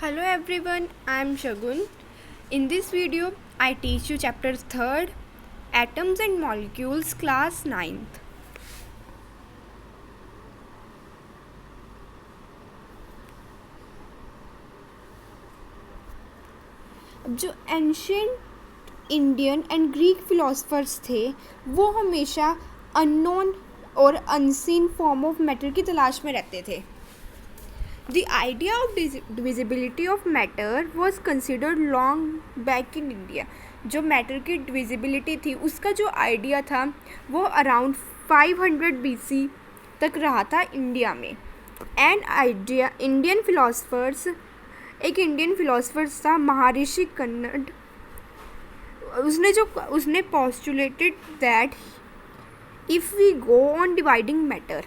Hello everyone, I am Shagun. In this video, I teach you chapter 3rd, Atoms and Molecules, class 9th. अब जो ancient Indian and Greek philosophers थे वो हमेशा unknown और unseen form of matter की तलाश में रहते थे. The idea of divisibility of matter was considered long back in India. जो मैटर की डिविजिबिलिटी थी उसका जो आइडिया था वो अराउंड 500 BC तक रहा था इंडिया में. एंड आइडिया इंडियन फिलोसफर्स एक इंडियन फिलोसफर्स था महर्षि कन्नड़. उसने postulated that if we go on dividing matter,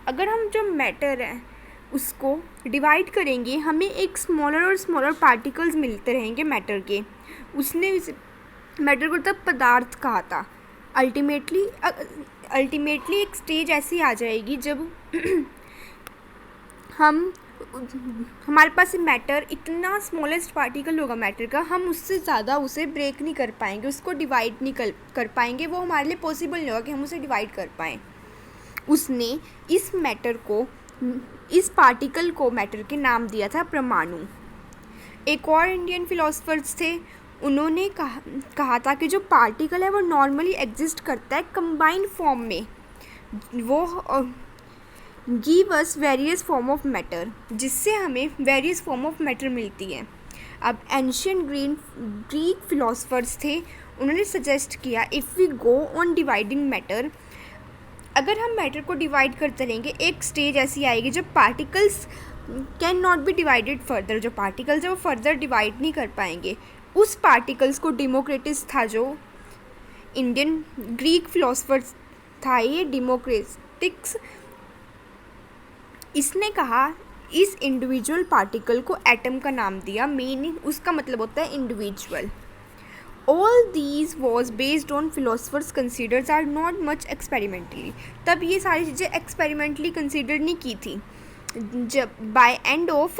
अगर हम जो मैटर है उसको डिवाइड करेंगे हमें एक स्मॉलर और स्मॉलर पार्टिकल्स मिलते रहेंगे मैटर के. उसने इस मैटर को तब पदार्थ कहा था. अल्टीमेटली एक स्टेज ऐसी आ जाएगी जब हमारे पास मैटर इतना स्मॉलेस्ट पार्टिकल होगा मैटर का, हम उससे ज़्यादा उसे ब्रेक नहीं कर पाएंगे, उसको डिवाइड नहीं कर पाएंगे. वो हमारे लिए पॉसिबल नहीं होगा कि हम उसे डिवाइड कर पाएँ. उसने इस पार्टिकल को मैटर के नाम दिया था परमाणु. एक और इंडियन फिलोसफर्स थे, उन्होंने कहा था कि जो पार्टिकल है वो नॉर्मली एग्जिस्ट करता है कंबाइंड फॉर्म में. वो give us various form of matter, जिससे हमें वेरियस फॉर्म ऑफ मैटर मिलती है. अब एंशियंट ग्रीक फिलोसफर्स थे, उन्होंने सजेस्ट किया if we go on dividing matter, अगर हम मैटर को डिवाइड करते रहेंगे एक स्टेज ऐसी आएगी जब particles can not B divided further. जो पार्टिकल्स है वो फर्दर डिवाइड नहीं कर पाएंगे. उस पार्टिकल्स को डेमोक्रेटिस था, जो इंडियन ग्रीक फिलोसफर्स था ये डेमोक्रेटिक्स. इसने कहा इस इंडिविजुअल पार्टिकल को एटम का नाम दिया. मीनिंग उसका मतलब होता है individual. All these was based on philosophers considered are not much experimentally. तब ये सारी चीज़ें एक्सपेरिमेंटली कंसिडर नहीं की थी. जब by end of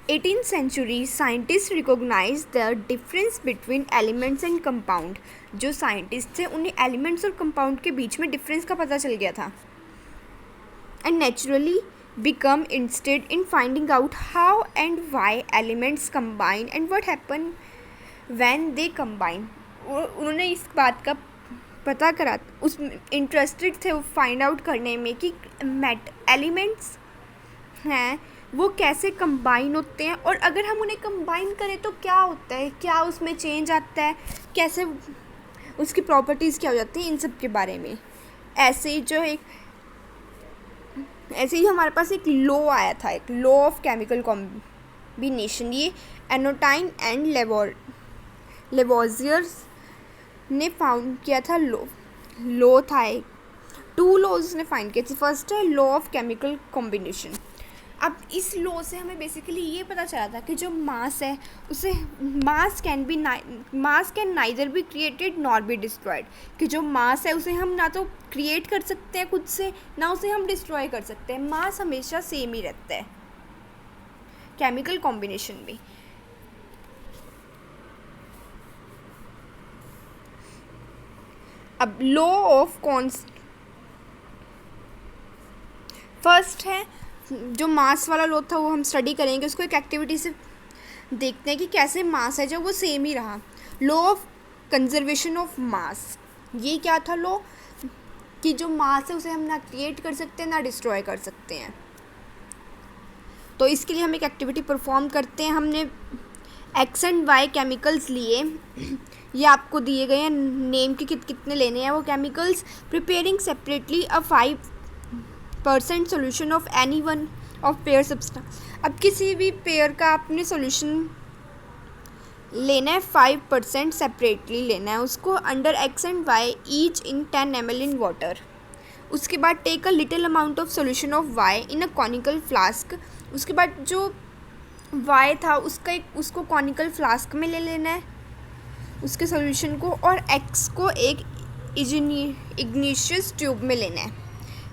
18th century scientists recognized the difference between elements and compound. जो साइंटिस्ट थे उन्हें एलिमेंट्स और कंपाउंड के बीच में डिफरेंस का पता चल गया था. And naturally become interested in finding out how and why elements combine and what happen when they combine. उन्होंने इस बात का पता करा, उस इंटरेस्टेड थे वो फाइंड आउट करने में कि एलिमेंट्स हैं वो कैसे कंबाइन होते हैं, और अगर हम उन्हें कंबाइन करें तो क्या होता है, क्या उसमें चेंज आता है, कैसे उसकी प्रॉपर्टीज़ क्या हो जाती हैं, इन सब के बारे में. ऐसे ही हमारे पास एक लॉ आया था, एक लॉ ऑफ केमिकल कॉम्बिनेशन. ये एनोटाइन एंड लेवोजियर्स ने फाउंड किया था. लॉ था एक, 2 लॉज ने फाइंड किए थे. फर्स्ट है लॉ ऑफ केमिकल कॉम्बिनेशन. अब इस लॉ से हमें बेसिकली ये पता चला था कि जो मास है उसे मास can neither be created nor be destroyed. कि जो मास है उसे हम ना तो क्रिएट कर सकते हैं खुद से, ना उसे हम डिस्ट्रॉय कर सकते हैं. मास हमेशा सेम ही रहता है केमिकल कॉम्बिनेशन में. अब लॉ ऑफ फर्स्ट है जो मास वाला लॉ था वो हम स्टडी करेंगे, उसको एक एक्टिविटी से देखते हैं कि कैसे मास है जो वो सेम ही रहा. लॉ ऑफ कंजर्वेशन ऑफ मास. ये क्या था लॉ, कि जो मास है उसे हम ना क्रिएट कर सकते हैं ना डिस्ट्रॉय कर सकते हैं. तो इसके लिए हम एक एक्टिविटी परफॉर्म करते हैं. हमने एक्स एंड वाई केमिकल्स लिए, ये आपको दिए गए हैं नेम के कितने लेने हैं वो chemicals. Preparing separately a 5% solution of any one of pair substance. अब किसी भी पेयर का आपने सोल्यूशन लेना है, 5% सेपरेटली लेना है उसको, under X and Y each in 10 ml in water. उसके बाद take a little amount of solution of Y in a conical flask. उसके बाद जो वाई था उसको कॉनिकल फ्लास्क में ले लेना है उसके सोल्यूशन को, और एक्स को एक इग्निशियस ट्यूब में लेना है.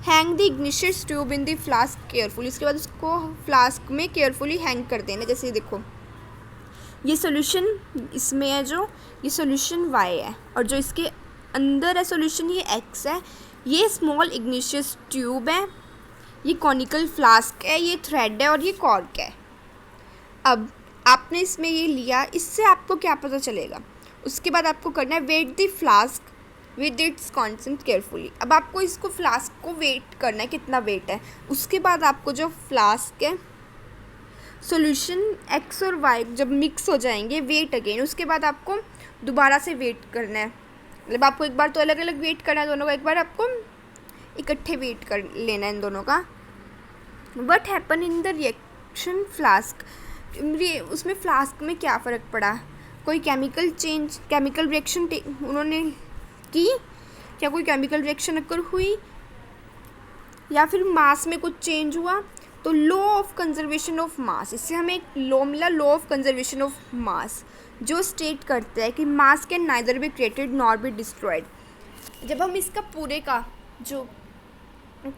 Hang the igneous tube in the flask carefully, इसके बाद उसको फ्लास्क में केयरफुली हैंग कर देना। जैसे देखो ये सोल्यूशन इसमें है, जो ये सोल्यूशन y है और जो इसके अंदर है सोल्यूशन ये x है। ये स्मॉल इग्निशियस ट्यूब है, ये कॉनिकल फ्लास्क है, ये थ्रेड है और ये कॉर्क है। अब आपने इसमें ये लिया, इससे आपको क्या पता चलेगा? उसके बाद आपको करना है weigh the flask with its contents carefully. अब आपको इसको फ्लास्क को वेट करना है कितना वेट है। उसके बाद आपको जो फ्लास्क है सॉल्यूशन x और y जब मिक्स हो जाएंगे वेट अगेन, उसके बाद आपको दोबारा से वेट करना है। मतलब आपको एक बार तो अलग अलग वेट करना है दोनों का, एक बार आपको इकट्ठे वेट कर लेना है इन दोनों का। What happen in the reaction flask, उसमें फ्लास्क में क्या फ़र्क पड़ा? कोई केमिकल चेंज, केमिकल रिएक्शन उन्होंने की, क्या कोई केमिकल रिएक्शन अकर हुई या फिर मास में कुछ चेंज हुआ? तो लॉ ऑफ कंजर्वेशन ऑफ मास, इससे हमें एक लॉ मिला, लॉ ऑफ कंजर्वेशन ऑफ मास, जो स्टेट करता है कि मास can neither be created nor be destroyed. जब हम इसका पूरे का जो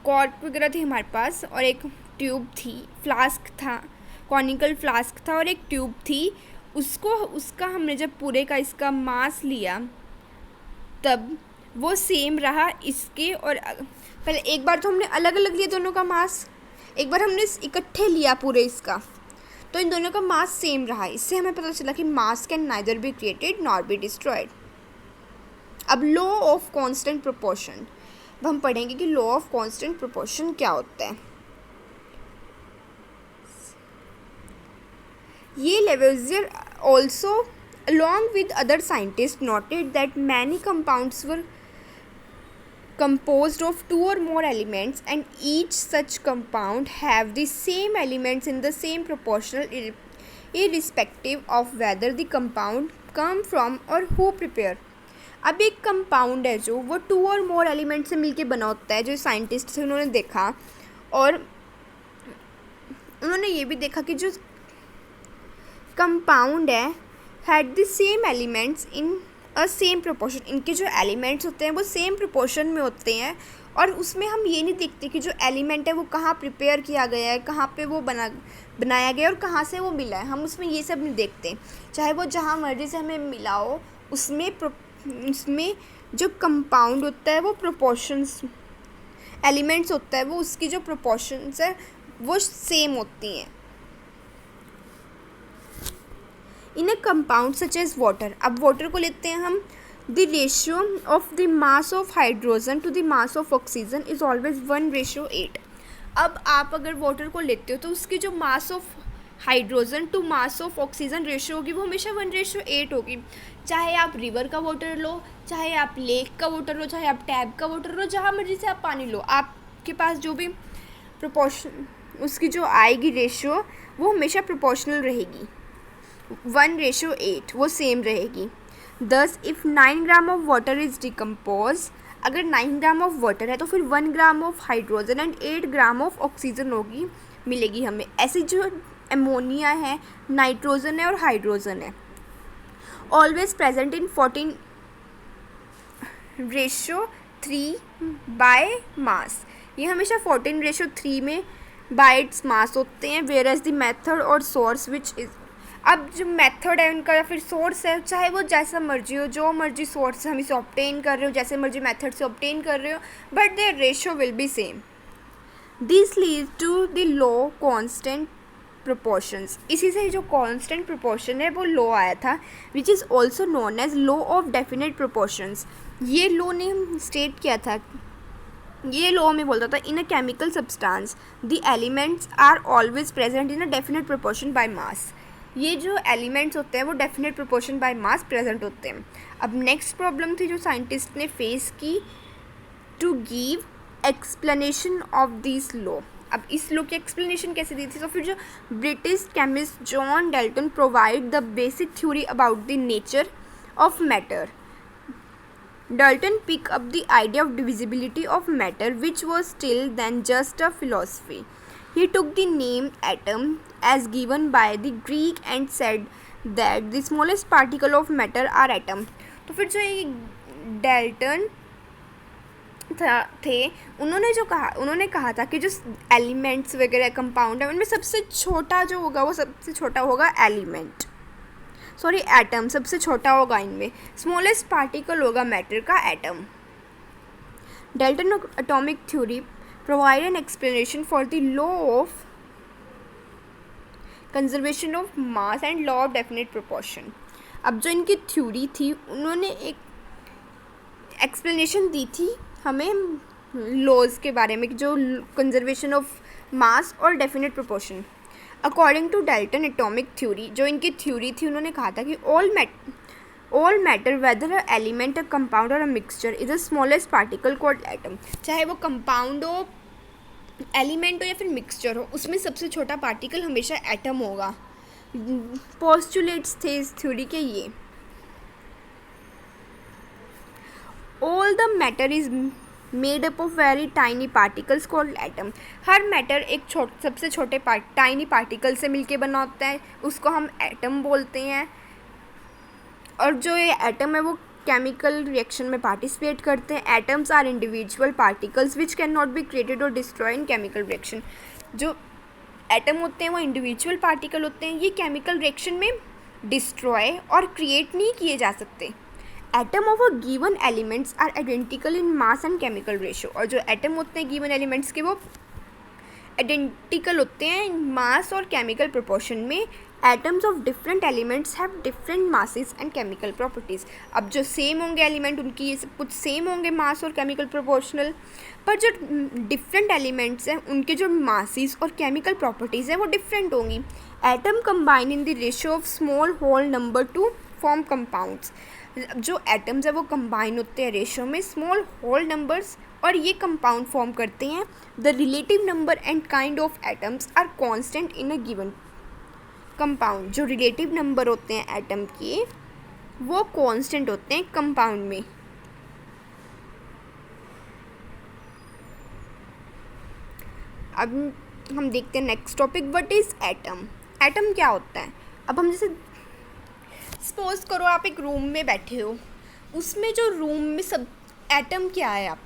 कॉर्क वगैरह थी हमारे पास और एक ट्यूब थी, फ्लास्क था, कॉनिकल फ्लास्क था और एक ट्यूब थी, उसका हमने जब पूरे का इसका मास लिया तब वो सेम रहा इसके। और पहले एक बार तो हमने अलग अलग लिया दोनों का मास, एक बार हमने इकट्ठे लिया पूरे इसका, तो इन दोनों का मास सेम रहा। इससे हमें पता चला कि मास can neither be created nor be destroyed. अब लॉ ऑफ कांस्टेंट प्रोपोर्शन, अब हम पढ़ेंगे कि लॉ ऑफ कांस्टेंट प्रोपोर्शन क्या होता है। ये लेवेज़ियर also along with other scientists noted that many compounds were composed of two or more elements and each such compound have the same elements in the same proportional irrespective of whether the compound come from or who prepare। अब एक compound है जो वो to और मोर element से मिलके बना होता है, जो साइंटिस्ट थे उन्होंने देखा और उन्होंने ये भी देखा कि जो कंपाउंड है had the same elements in a same proportion, इनके जो एलिमेंट्स होते हैं वो सेम प्रोपोर्शन में होते हैं। और उसमें हम ये नहीं देखते कि जो एलिमेंट है वो कहाँ प्रिपेयर किया गया है, कहाँ पे वो बनाया गया और कहाँ से वो मिला है, हम उसमें ये सब नहीं देखते। चाहे वो जहाँ मर्जी से हमें मिला हो, उसमें जो कंपाउंड होता है वो प्रोपोर्शंस, एलिमेंट्स होता है वो उसकी जो प्रोपोर्शंस है वो सेम होती हैं। In a compound such as water, अब वाटर को लेते हैं हम, the ratio of the mass of hydrogen to the mass of oxygen is always 1:8। अब आप अगर वाटर को लेते हो तो उसकी जो mass of hydrogen to mass of oxygen ratio होगी वो हमेशा 1:8 होगी। चाहे आप रिवर का वाटर लो, चाहे आप लेक का वाटर लो, चाहे आप टैब का वाटर लो, जहाँ मर्जी से आप पानी लो, आपके पास जो भी प्रोपोर्शन उसकी जो आएगी रेशियो वो हमेशा प्रोपोर्शनल रहेगी, 1:8 वो सेम रहेगी। दस if 9 gram of water is decompose, अगर 9 ग्राम ऑफ वाटर है तो फिर 1 gram of hydrogen and 8 gram of oxygen होगी मिलेगी हमें। ऐसी जो एमोनिया है, नाइट्रोजन है और हाइड्रोजन है, ऑलवेज प्रेजेंट इन 14:3 बाय मास, ये हमेशा 14:3 में बाय इट्स मास होते हैं। वेयर एज द मेथड और सोर्स विच इज़, अब जो मेथड है उनका या फिर सोर्स है, चाहे वो जैसा मर्जी हो, जो मर्जी सोर्स से हम इसे ऑब्टेन कर रहे हो, जैसे मर्जी मेथड से ऑब्टेन कर रहे हो, but their ratio will be same. This lead to the law constant proportions, इसी से जो कांस्टेंट प्रोपोर्शन है वो लॉ आया था, which is also known as law of definite proportions. ये लॉ ने स्टेट किया था, ये लॉ में बोलता था in a chemical substance the elements are always present in a definite proportion by mass, ये जो एलिमेंट्स होते हैं वो definite proportion by mass present होते हैं। अब नेक्स्ट प्रॉब्लम थी जो साइंटिस्ट ने फेस की, to give explanation of this law. अब इस लॉ की एक्सप्लेनेशन कैसे दी थी? तो फिर जो British chemist John Dalton provide the basic theory about the nature of matter. Dalton picked up the idea of divisibility of matter, which was still then just a philosophy. He took the name atom as given by the Greek and said that the smallest particle of matter are atom. तो फिर जो ये Dalton थे, उन्होंने कहा था कि जो एलिमेंट्स वगैरह कंपाउंड है उनमें सबसे छोटा जो होगा वो सबसे छोटा होगा एटम सबसे छोटा होगा इनमें। स्मॉलेस्ट पार्टिकल होगा मैटर का atom. Dalton atomic theory provide an explanation for the law of conservation of mass and law of definite proportion. अब जो इनकी थ्योरी थी उन्होंने एक एक्सप्लेनेशन दी थी हमें लॉज के बारे में, जो कंजर्वेशन ऑफ मास और definite proportion. According to Dalton atomic theory, जो इनकी थ्योरी थी, उन्होंने कहा था कि all matter whether a element, a compound or a mixture is the smallest particle called atom. चाहे वो कंपाउंड हो, एलिमेंट हो या फिर मिक्सचर हो, उसमें सबसे छोटा पार्टिकल हमेशा एटम होगा। पोस्टुलेट्स थे इस थ्योरी के ये। All the matter is made up of very tiny particles called atom. Her matter एक सबसे छोटे टाइनी पार्टिकल से मिलके बना होता है, उसको हम एटम बोलते हैं। और जो ये एटम है वो केमिकल रिएक्शन में पार्टिसिपेट करते हैं। Atoms are individual particles which can not be created और डिस्ट्रॉय इन केमिकल रिएक्शन। जो एटम होते हैं वो इंडिविजुअल पार्टिकल होते हैं, ये केमिकल रिएक्शन में डिस्ट्रॉय और क्रिएट नहीं किए जा सकते। Atom of a given elements are identical in mass and chemical ratio. और जो एटम होते हैं गिवन एलिमेंट्स के वो आइडेंटिकल होते हैं मास और केमिकल प्रोपोर्शन में। Atoms of different elements have different masses and chemical properties. अब जो सेम होंगे एलिमेंट, उनकी ये सब कुछ सेम होंगे मास और केमिकल प्रोपोर्शनल, पर जो डिफरेंट एलिमेंट्स हैं उनके जो मासेस और केमिकल प्रॉपर्टीज़ हैं वो डिफरेंट होंगी। Atom combine in the ratio of small whole number to form compounds. जो एटम्स है वो कंबाइन होते हैं रेशियो में स्मॉल होल नंबर्स और ये कंपाउंड फॉर्म करते हैं। The relative number and kind of atoms are constant in a given compound. जो रिलेटिव नंबर होते हैं एटम के वो कांस्टेंट होते हैं कंपाउंड में। अब हम देखते हैं next topic, what is atom. Atom क्या होता है। अब हम जैसे सपोज करो आप एक रूम में बैठे हो, उसमें जो रूम में सब एटम क्या है, आप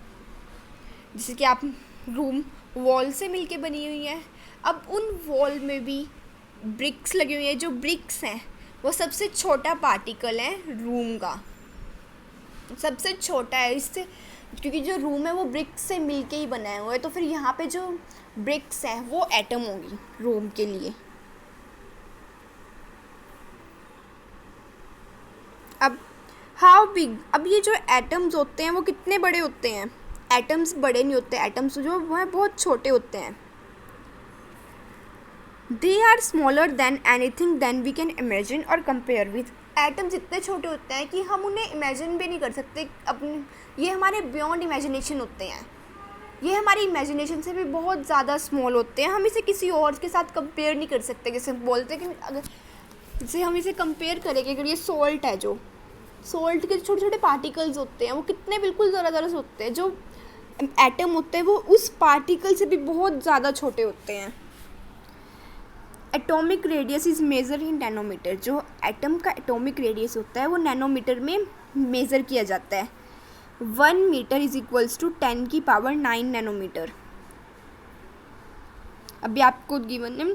जैसे कि आप रूम वॉल से मिलके बनी हुई है। अब उन वॉल में भी ब्रिक्स लगी हुई है, जो ब्रिक्स हैं वो सबसे छोटा पार्टिकल है रूम का, सबसे छोटा है इससे, क्योंकि जो रूम है वो ब्रिक्स से मिलके ही बनाया हुआ है। तो फिर यहाँ पे जो ब्रिक्स हैं वो एटम होगी रूम के लिए। अब हाउ बिग, अब ये जो एटम्स होते हैं वो कितने बड़े होते हैं। एटम्स बड़े नहीं होते, एटम्स जो वो हैं बहुत छोटे होते हैं। They are smaller than anything than we can imagine और कंपेयर विथ। एटम्स इतने छोटे होते हैं कि हम उन्हें इमेजिन भी नहीं कर सकते अपने, ये हमारे बियॉन्ड इमेजिनेशन होते हैं, ये हमारी इमेजिनेशन से भी बहुत ज़्यादा स्मॉल होते हैं। हम इसे किसी और के साथ कंपेयर नहीं कर सकते। जैसे बोलते हैं कि अगर जैसे हम इसे कंपेयर करेंगे, अगर ये सॉल्ट है, जो सॉल्ट के छोटे छोटे पार्टिकल्स होते हैं वो कितने बिल्कुल ज़रा ज़रा से होते हैं, जो एटम होते हैं वो उस पार्टिकल से भी बहुत ज़्यादा छोटे होते हैं। Atomic radius is measure in nanometre. जो एटम का एटॉमिक रेडियस होता है वो नैनोमीटर में मेज़र किया जाता है। 1 मीटर इज इक्वल्स टू 10 की पावर 9 नैनोमीटर। अभी आपको गिवन है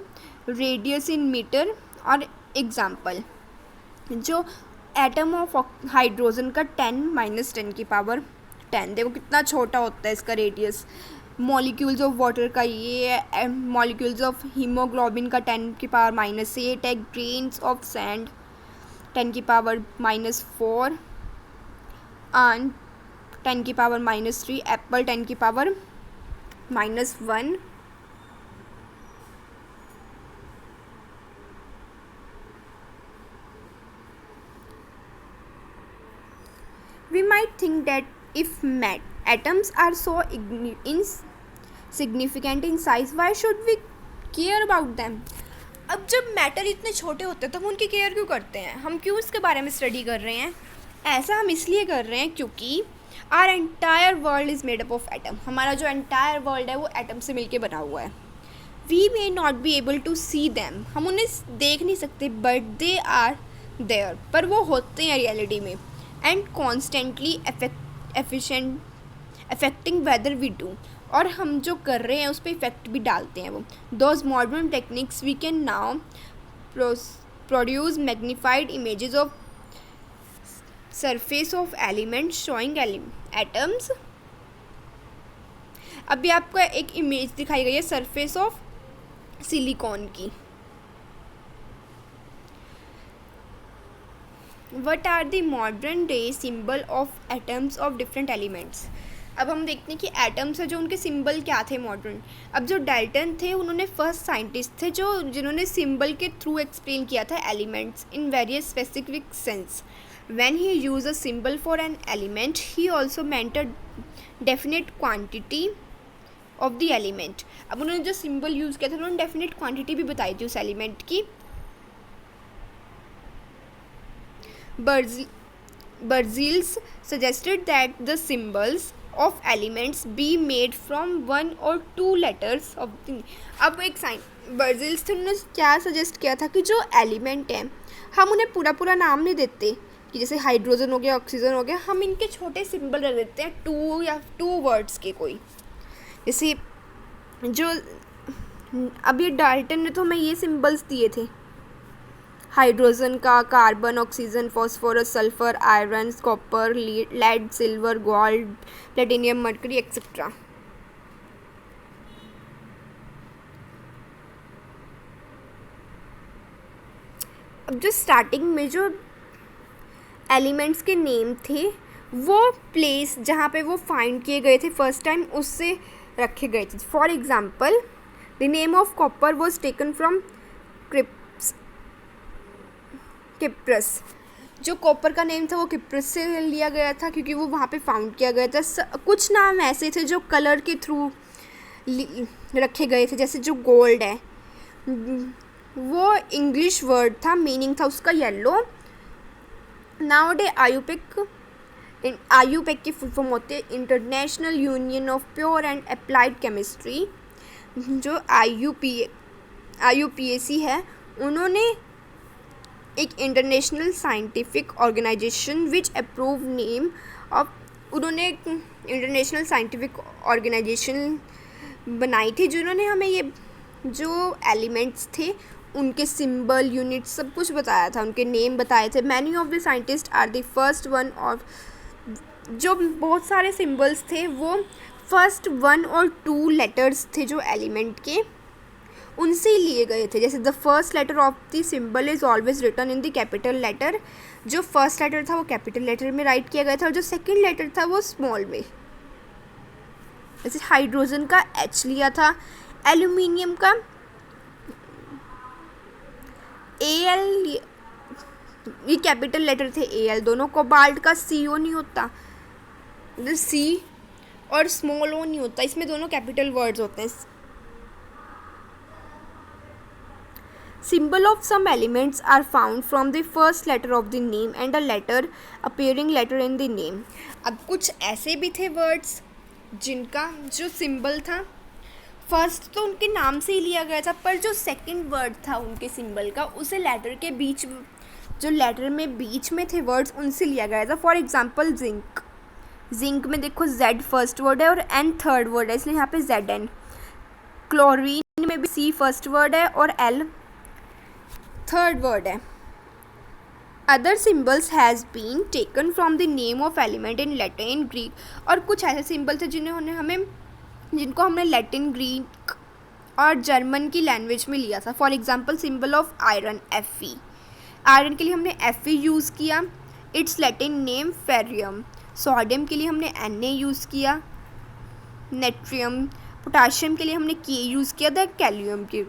रेडियस इन मीटर और एग्जाम्पल। जो एटम ऑफ हाइड्रोजन का 10 - 10 की पावर 10, देखो कितना छोटा होता है इसका रेडियस। मॉलिक्यूल्स ऑफ वाटर का ये है। मॉलिक्यूल्स ऑफ हीमोग्लोबिन का 10 की पावर -8 है। ग्रेन्स ऑफ सैंड 10 की पावर -4 एंड 10 की पावर -3। एप्पल 10 की power -1। We might think that if atoms are so insignificant in size, why should we care about them? अब जब मैटर इतने छोटे होते हैं तो हम उनकी केयर क्यों करते हैं, हम क्यों इसके बारे में स्टडी कर रहे हैं। ऐसा हम इसलिए कर रहे हैं क्योंकि our entire world is made up of atom. हमारा जो एंटायर वर्ल्ड है वो एटम से मिलके बना हुआ है। We may not be able to see them, हम उन्हें देख नहीं सकते, बट दे आर देयर, पर वो होते हैं रियलिटी में। And constantly affecting whether we do, और हम जो कर रहे हैं उस पर इफेक्ट भी डालते हैं वो. Those modern techniques we can now produce magnified images of surface of elements showing atoms. अभी आपको एक इमेज दिखाई गई है सरफेस ऑफ सिलिकॉन की. What are the modern day symbol of atoms of different elements. अब हम देखते हैं कि एटम्स है जो उनके सिंबल क्या थे मॉडर्न. अब जो डाल्टन थे उन्होंने फर्स्ट साइंटिस्ट थे जिन्होंने सिंबल के थ्रू एक्सप्लेन किया था elements in various specific sense. When he use a symbol for an element he also meant a definite quantity of the element. अब उन्होंने जो सिंबल यूज़ किया था उन्होंने डेफिनेट क्वांटिटी भी बताई थी उस एलिमेंट की. Berzelius suggested that the symbols of elements be made from one or two letters of the. अब एक बर्जिल्स थे, उन्होंने क्या सजेस्ट किया था कि जो एलिमेंट हैं हम उन्हें पूरा पूरा नाम नहीं देते कि जैसे हाइड्रोजन हो गया, ऑक्सीजन हो गया, हम इनके छोटे सिंबल रख देते हैं टू या टू वर्ड्स के. कोई जैसे जो अभी डाल्टन ने तो हमें ये सिंबल्स दिए थे हाइड्रोजन का, carbon, oxygen, phosphorus, sulphur, iron, copper, lead, silver, gold, platinum, mercury etcetera. अब जो स्टार्टिंग में जो एलिमेंट्स के नेम थे वो प्लेस जहाँ पे वो फाइंड किए गए थे फर्स्ट टाइम उससे रखे गए थे. For example the name of copper was taken from Cyprus. जो कॉपर का नेम था वो किप्रस से लिया गया था क्योंकि वो वहाँ पे फाउंड किया गया था. कुछ नाम ऐसे थे जो कलर के थ्रू रखे गए थे. जैसे जो गोल्ड है वो इंग्लिश वर्ड था, मीनिंग था उसका येलो. नाउडे आयुपेक की फुल फॉर्म होते हैं International Union of Pure and Applied Chemistry. जो IUPAC है उन्होंने एक international scientific organisation which approve name of. उन्होंने एक इंटरनेशनल साइंटिफिक ऑर्गेनाइजेशन बनाई थी जिन्होंने हमें ये जो एलिमेंट्स थे उनके सिंबल, यूनिट सब कुछ बताया था, उनके नेम बताए थे. Many of the scientist are the first one. और जो बहुत सारे सिंबल्स थे वो फर्स्ट वन और टू लेटर्स थे जो एलिमेंट के, उनसे ही लिए गए थे. जैसे the first letter of the symbol is always written in the capital letter. जो फर्स्ट लेटर था वो कैपिटल लेटर में राइट किया गया था और जो सेकंड लेटर था वो स्मॉल में. जैसे हाइड्रोजन का H लिया था, एल्यूमिनियम का AL, ये कैपिटल लेटर थे AL दोनों. कोबाल्ट का CO नहीं होता, C और स्मॉल O नहीं होता, इसमें दोनों कैपिटल वर्ड्स होते हैं. Symbol of some elements are found from the first letter of the name and a letter appearing later in the name. अब कुछ ऐसे भी थे वर्ड्स जिनका जो सिंबल था फर्स्ट तो उनके नाम से ही लिया गया था, पर जो सेकंड वर्ड था उनके सिंबल का उसे लेटर के बीच, जो लेटर में बीच में थे वर्ड्स उनसे लिया गया था. For example zinc. जिंक में देखो Z फर्स्ट वर्ड है और N थर्ड वर्ड है, इसलिए यहाँ पे ZN. क्लोरीन में भी C फर्स्ट वर्ड है और L थर्ड वर्ड है. Other symbols has been taken from the name of element in Latin, Greek. और कुछ ऐसे सिम्बल थे जिनको हमने लैटिन, ग्रीक और जर्मन की लैंग्वेज में लिया था. For example symbol of iron Fe. Iron के लिए हमने Fe यूज़ किया, its Latin name ferrum. Sodium के लिए हमने Na यूज़ किया, नेट्रियम. पोटाशियम के लिए हमने K यूज़ किया था, कैलियम के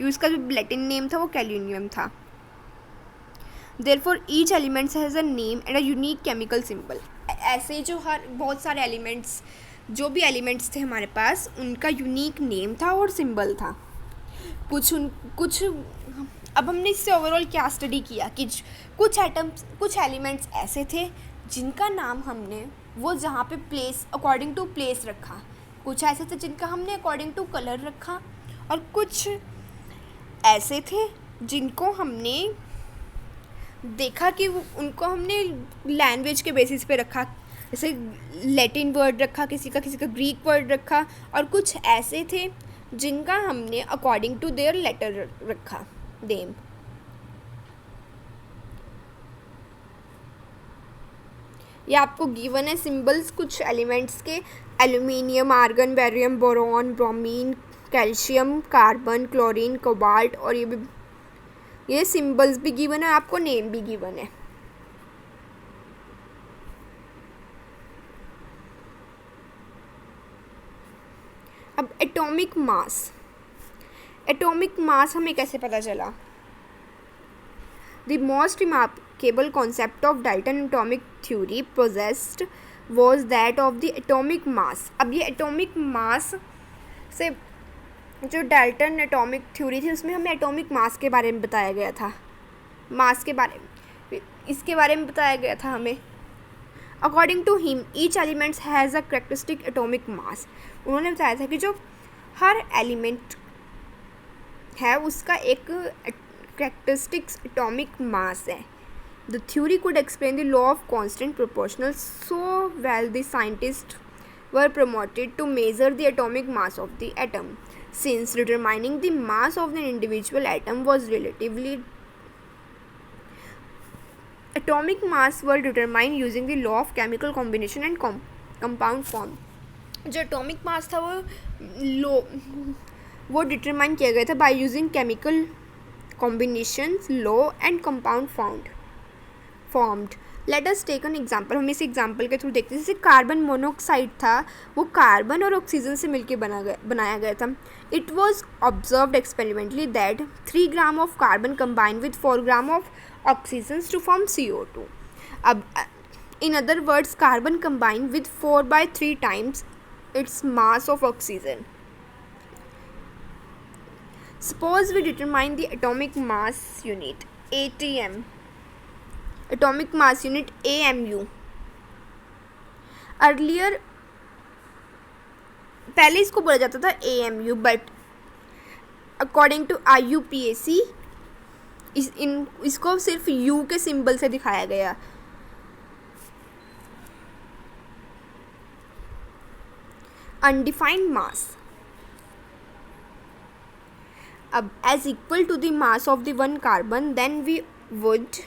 यूज़ का जो लैटिन नेम था वो कैल्यूनियम था. Therefore each elements has a name and a unique chemical symbol. ऐसे जो बहुत सारे एलिमेंट्स, जो भी एलिमेंट्स थे हमारे पास उनका यूनिक नेम था और सिंबल था. कुछ अब हमने इससे ओवरऑल क्या स्टडी किया कि कुछ एलिमेंट्स ऐसे थे जिनका नाम हमने वो जहाँ पे प्लेस अकॉर्डिंग टू प्लेस रखा. कुछ ऐसे थे जिनका हमने अकॉर्डिंग टू कलर रखा और कुछ ऐसे थे जिनको हमने देखा कि उनको हमने लैंग्वेज के बेसिस पे रखा. जैसे लैटिन वर्ड रखा किसी का ग्रीक वर्ड रखा, और कुछ ऐसे थे जिनका हमने अकॉर्डिंग टू देयर लेटर रखा नेम। ये आपको गिवन है सिंबल्स कुछ एलिमेंट्स के, aluminium, argon, barium, boron, bromine, calcium, carbon, chlorine, cobalt, और ये सिंबल्स भी गिवन है, आपको नेम भी गिवन है। अब एटॉमिक मास हमें कैसे पता चला? The most remarkable concept of Dalton atomic theory possessed was that of the atomic mass. अब ये एटॉमिक मास से जो डाल्टन एटॉमिक थ्योरी थी उसमें हमें एटॉमिक मास के बारे में बताया गया था, इसके बारे में बताया गया था हमें। According to him each elements has a characteristic atomic mass. उन्होंने बताया था कि जो हर एलिमेंट है उसका एक करेक्टरिस्टिक्स एटॉमिक मास है। The theory could explain the law of constant proportional so well the scientist were promoted to measure the atomic mass of the atom, since determining the mass of an individual atom was relatively atomic mass were determined using the law of chemical combination and compound form। जो atomic mass था वो determine किया गया था by using chemical combinations, law and compound formed. Let us take an example. हम इस example के through देखते हैं। जैसे कार्बन मोनोऑक्साइड था, वो कार्बन और ऑक्सीजन से मिलकर बनाया गया था। It was observed experimentally that 3 gram of carbon combine with 4 gram of oxygen to form CO2। अब in other words carbon combine with 4/3 times its mass of oxygen। Suppose we determine the atomic mass unit ATM, atomic mass unit AMU। Earlier पहले इसको बोला जाता था AMU, but according to IUPAC इसको सिर्फ U के symbol से दिखाया गया। Undefined mass, अब as equal to the mass of the one carbon, then we would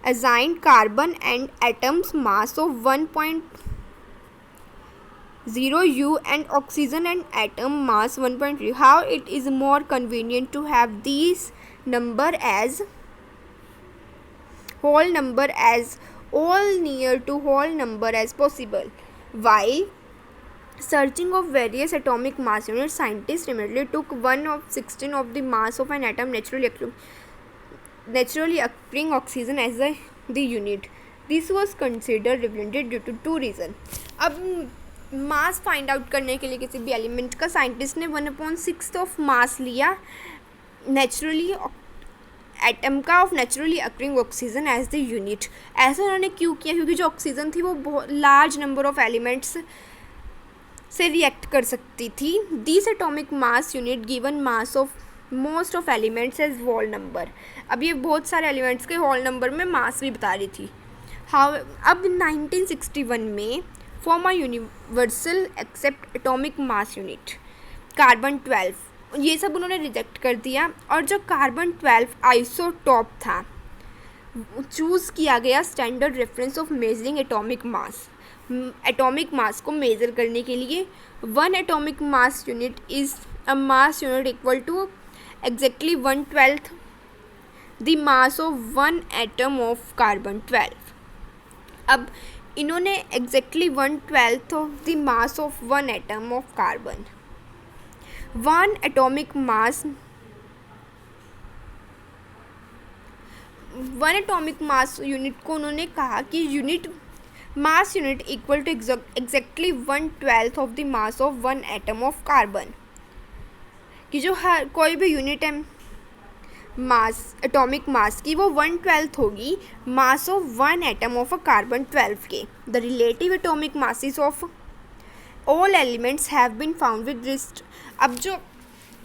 assign carbon and atoms mass of 1.0 U and oxygen and atom mass 1.3। how it is more convenient to have these number as whole number as all near to whole number as possible। While searching of various atomic mass units, scientists immediately took 1/16 of the mass of an atom naturally occurring oxygen as the unit। This was considered relevant due to 2 reasons। अब mass find out करने के लिए किसी भी element का scientist ने 1/6 of mass लिया naturally atom का of naturally occurring oxygen as the unit. ऐसा उन्होंने क्यों किया? क्योंकि जो ऑक्सीजन थी वो बहुत लार्ज नंबर ऑफ एलिमेंट्स से रिएक्ट कर सकती थी। This atomic mass unit given mass of most of elements as whole number. अब ये बहुत सारे एलिमेंट्स के होल नंबर में मास भी बता रही थी। अब 1961 में form a universal accept atomic mass unit carbon 12, ये सब उन्होंने रिजेक्ट कर दिया। और जो कार्बन 12 आइसोटॉप था चूज़ किया गया standard reference of measuring atomic mass. Atomic mass को मेज़र करने के लिए 1 atomic mass unit is a mass unit equal to exactly 1/12 the mass of 1 atom of carbon 12। अब इन्होंने exactly 1/12 of the mass of 1 atom of carbon, 1 atomic mass unit को उन्होंने कहा कि mass unit equal to exactly 1/12 of the mass of 1 atom of carbon. कि जो हर कोई भी यूनिट है मास एटॉमिक मास की वो 1/12 होगी mass of 1 atom of a carbon 12 के। The relative atomic masses of all elements have been found with rest. अब जो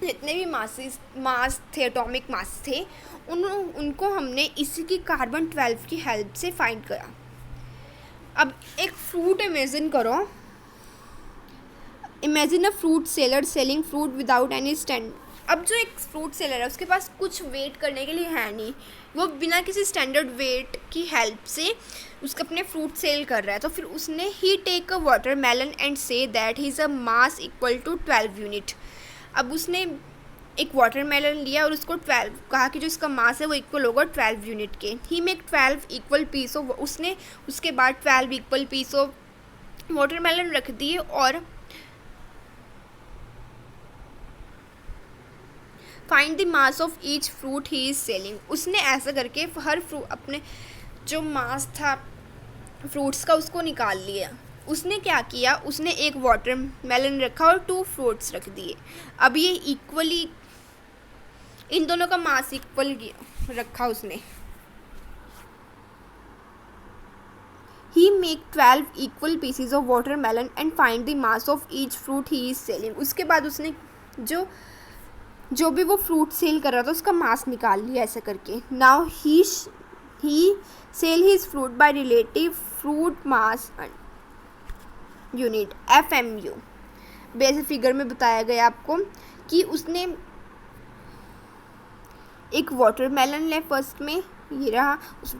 जितने भी मास थे एटॉमिक मास थे उनको हमने इसी की कार्बन 12 की हेल्प से फाइंड करा। अब एक फ्रूट इमेजिन करो, imagine a fruit seller selling fruit without any stand. अब जो एक फ्रूट सेलर है उसके पास कुछ वेट करने के लिए है नहीं, वो बिना किसी स्टैंडर्ड वेट की हेल्प से उसका अपने फ्रूट सेल कर रहा है। तो फिर उसने he take a watermelon and say that he is a mass equal to 12 unit. अब उसने एक वाटर मेलन लिया और उसको 12 कहा कि जो इसका मास है वो इक्वल होगा 12 यूनिट के। He make 12 equal piece of, उसने उसके बाद 12 equal piece of watermelon रख दिए और find the mass of each fruit he is selling. उसने ऐसा करके हर फ्रूट अपने जो मास था फ्रूट्स का उसको निकाल लिया। उसने क्या किया, उसने एक वाटर मेलन रखा और 2 फ्रूट्स रख दिए। अब ये इक्वली इन दोनों का मास इक्वल रखा उसने। He make 12 equal pieces of watermelon and find the mass of each fruit he is selling. उसके बाद उसने जो भी वो फ्रूट सेल कर रहा था उसका मास निकाल लिया ऐसा करके। Now he sell his fruit by relative fruit mass unit FMU। Basic figure में बताया गया आपको कि उसने एक वाटरमेलन ले फर्स्ट में, ये रहा,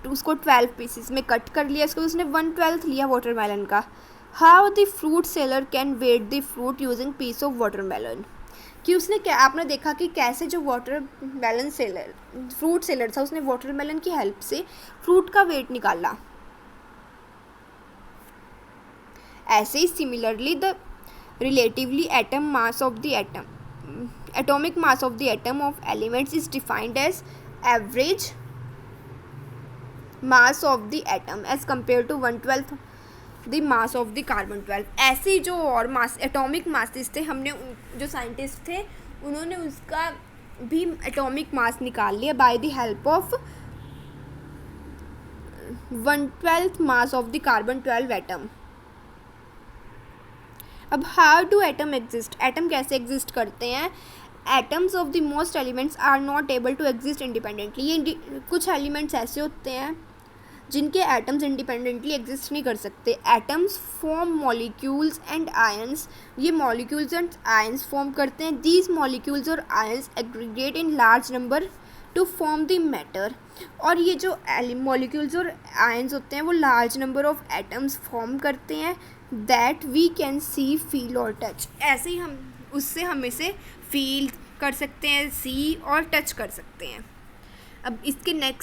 उसको 12 पीसेस में कट कर लिया, इसको उसने 1/12 लिया वाटरमेलन का। How the fruit seller can weigh the fruit using piece of watermelon. कि उसने क्या, आपने देखा कि कैसे जो वाटरमेलन सेलर फ्रूट सेलर था उसने वाटरमेलन की हेल्प से फ्रूट का वेट निकाला। ऐसे ही similarly the relatively atom mass of the atomic mass of the atom of elements is defined as average mass of the atom as compared to 1/12 the mass of the carbon 12। ऐसे जो और mass atomic masses थे, हमने जो scientist थे उन्होंने उसका भी एटॉमिक मास निकाल लिया by the help of 1/12 mass of the carbon 12 atom. अब how do atom exist, atom कैसे एग्जिस्ट करते हैं। Atoms of the most elements are not able to exist independently. ये कुछ एलिमेंट्स ऐसे होते हैं जिनके एटम्स इंडिपेंडेंटली एग्जिस्ट नहीं कर सकते। Atoms form molecules and ions, ये मॉलिक्यूल्स एंड आयंस फॉर्म करते हैं। दीज मॉलिक्यूल्स और ions aggregate in large number to form the matter. और ये जो मॉलिक्यूल्स और आयंस होते हैं वो large number of atoms form करते हैं that we can see, feel और टच। ऐसे ही हम उससे हम इसे फील कर सकते हैं, सी और टच कर सकते हैं। अब इसके नेक्स्ट